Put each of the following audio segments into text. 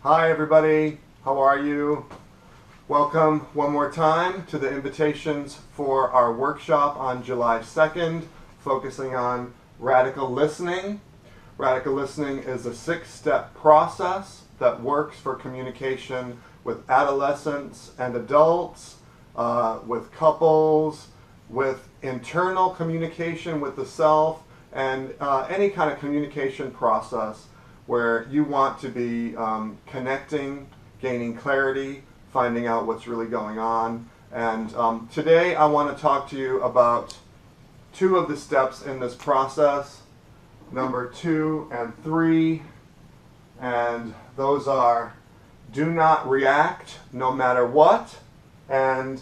Hi everybody, how are you? Welcome one more time to the invitations for our workshop on July 2nd, focusing on radical listening. Radical listening is a 6-step process that works for communication with adolescents and adults, with couples, with internal communication with the self, and any kind of communication process where you want to be connecting, gaining clarity, finding out what's really going on. And today I want to talk to you about 2 of the steps in this process, number 2 and 3, and those are do not react no matter what, and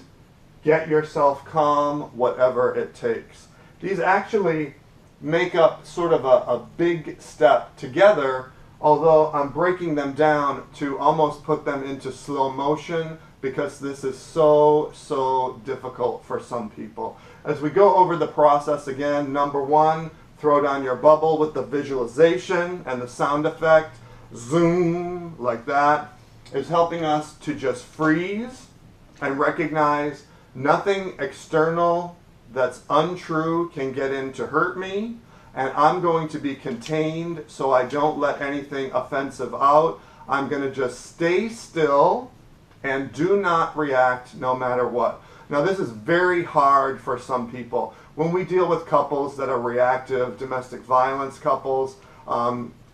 get yourself calm whatever it takes. These actually make up sort of a big step together, although I'm breaking them down to almost put them into slow motion because this is so difficult for some people. As we go over the process again, number 1, throw down your bubble with the visualization and the sound effect, zoom, like that, is helping us to just freeze and recognize nothing external that's untrue can get in to hurt me, and I'm going to be contained so I don't let anything offensive out. I'm going to just stay still and do not react no matter what. Now this is very hard for some people. When we deal with couples that are reactive, domestic violence couples,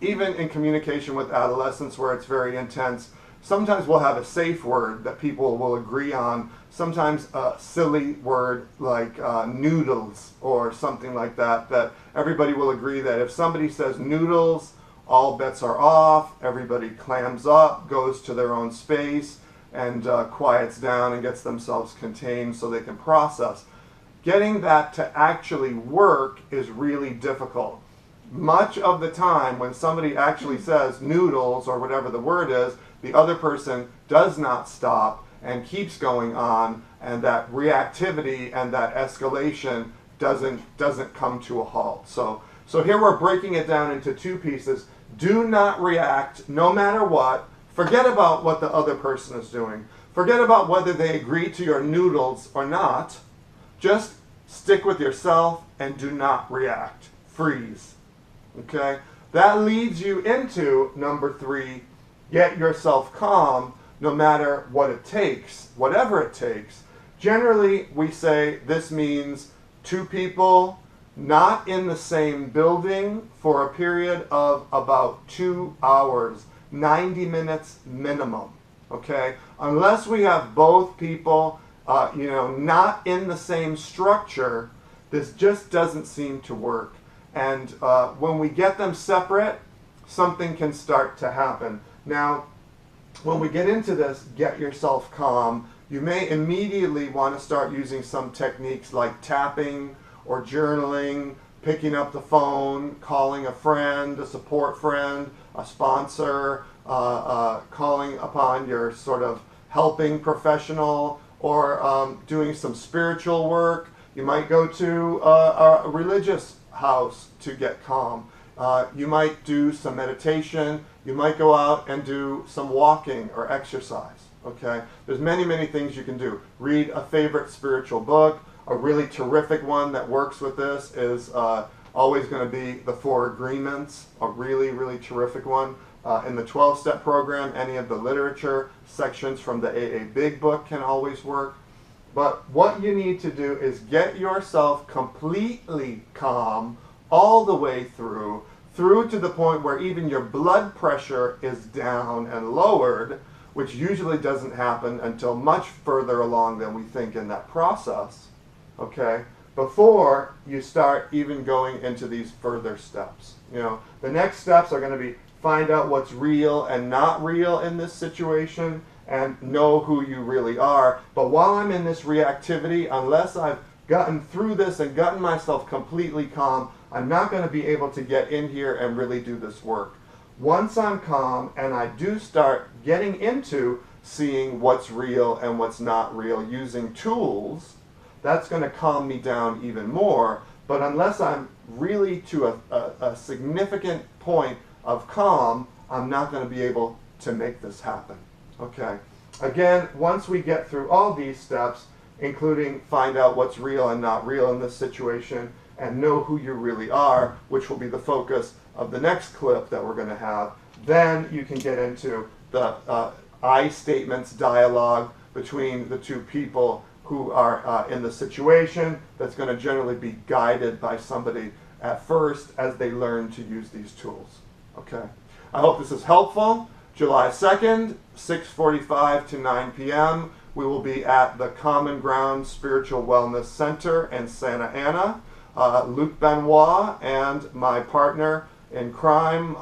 even in communication with adolescents where it's very intense, sometimes we'll have a safe word that people will agree on, sometimes a silly word like noodles or something like that, that everybody will agree that if somebody says noodles, all bets are off, everybody clams up, goes to their own space, and quiets down and gets themselves contained so they can process. Getting that to actually work is really difficult. Much of the time when somebody actually says noodles or whatever the word is, the other person does not stop and keeps going on, and that reactivity and that escalation doesn't come to a halt. So here we're breaking it down into 2 pieces. Do not react no matter what. Forget about what the other person is doing. Forget about whether they agree to your noodles or not. Just stick with yourself and do not react. Freeze. Okay? That leads you into number 3, get yourself calm no matter what it takes, whatever it takes. Generally, we say this means 2 people not in the same building for a period of about 2 hours, 90 minutes minimum, okay? Unless we have both people, not in the same structure, this just doesn't seem to work. And when we get them separate, something can start to happen. Now, when we get into this, get yourself calm, you may immediately want to start using some techniques like tapping or journaling, picking up the phone, calling a friend, a support friend, a sponsor, calling upon your sort of helping professional, or doing some spiritual work. You might go to a religious house to get calm. You might do some meditation. You might go out and do some walking or exercise. Okay? There's many things you can do. Read a favorite spiritual book. A really terrific one that works with this is always going to be The 4 Agreements, a really terrific one. In the 12-step program, any of the literature sections from the AA Big Book can always work. But what you need to do is get yourself completely calm all the way through to the point where even your blood pressure is down and lowered, which usually doesn't happen until much further along than we think in that process, okay, before you start even going into these further steps. The next steps are going to be find out what's real and not real in this situation and know who you really are. But while I'm in this reactivity, unless I've gotten through this and gotten myself completely calm, I'm not going to be able to get in here and really do this work. Once I'm calm and I do start getting into seeing what's real and what's not real using tools, that's going to calm me down even more. But unless I'm really to a significant point of calm, I'm not going to be able to make this happen. Okay. Again, once we get through all these steps, including find out what's real and not real in this situation, and know who you really are, which will be the focus of the next clip that we're going to have, then you can get into the I statements dialogue between the two people who are in the situation. That's going to generally be guided by somebody at first as they learn to use these tools. Okay. I hope this is helpful. July 2nd, 6:45 to 9 p.m. We will be at the Common Ground Spiritual Wellness Center in Santa Ana. Luke Benoit and my partner in crime,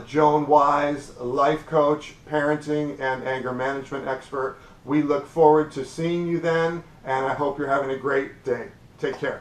Joan Wise, life coach, parenting, and anger management expert. We look forward to seeing you then, and I hope you're having a great day. Take care.